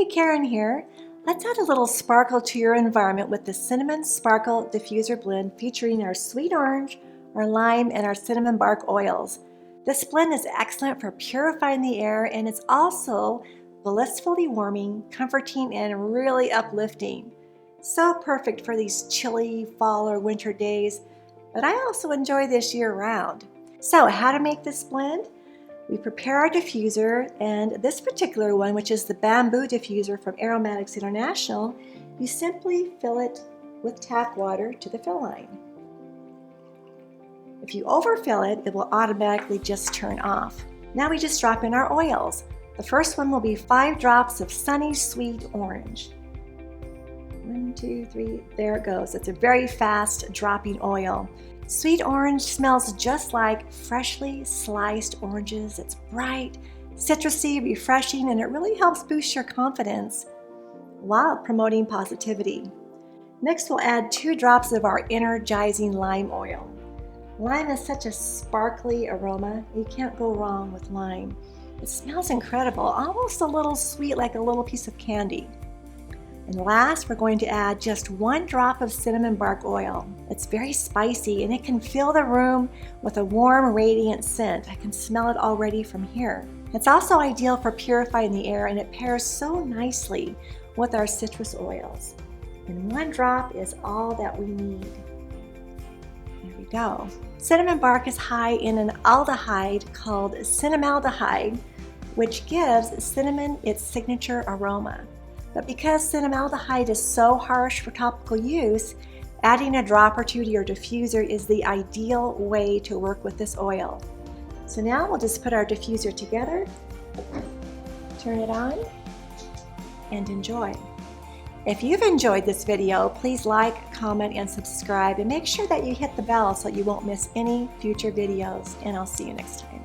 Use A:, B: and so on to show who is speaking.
A: Hey, Karen here. Let's add a little sparkle to your environment with the Cinnamon Sparkle Diffuser blend featuring our sweet orange, our lime, and our cinnamon bark oils. This blend is excellent for purifying the air, and it's also blissfully warming, comforting, and really uplifting. So perfect for these chilly fall or winter days, but I also enjoy this year-round. So how to make this blend? We prepare our diffuser, and this particular one, which is the Bamboo Diffuser from Aromatics International, you simply fill it with tap water to the fill line. If you overfill it, it will automatically just turn off. Now we just drop in our oils. The first one will be 5 drops of Sunny Sweet Orange. 1, 2, 3, there it goes. It's a very fast dropping oil. Sweet orange smells just like freshly sliced oranges. It's bright, citrusy, refreshing, and it really helps boost your confidence while promoting positivity. Next, we'll add 2 drops of our energizing lime oil. Lime is such a sparkly aroma. You can't go wrong with lime. It smells incredible, almost a little sweet, like a little piece of candy. And last, we're going to add just 1 drop of cinnamon bark oil. It's very spicy and it can fill the room with a warm, radiant scent. I can smell it already from here. It's also ideal for purifying the air, and it pairs so nicely with our citrus oils. And 1 drop is all that we need. There we go. Cinnamon bark is high in an aldehyde called cinnamaldehyde, which gives cinnamon its signature aroma. But because cinnamaldehyde is so harsh for topical use, adding a drop or 2 to your diffuser is the ideal way to work with this oil. So now we'll just put our diffuser together, turn it on, and enjoy. If you've enjoyed this video, please like, comment, and subscribe, and make sure that you hit the bell so you won't miss any future videos, and I'll see you next time.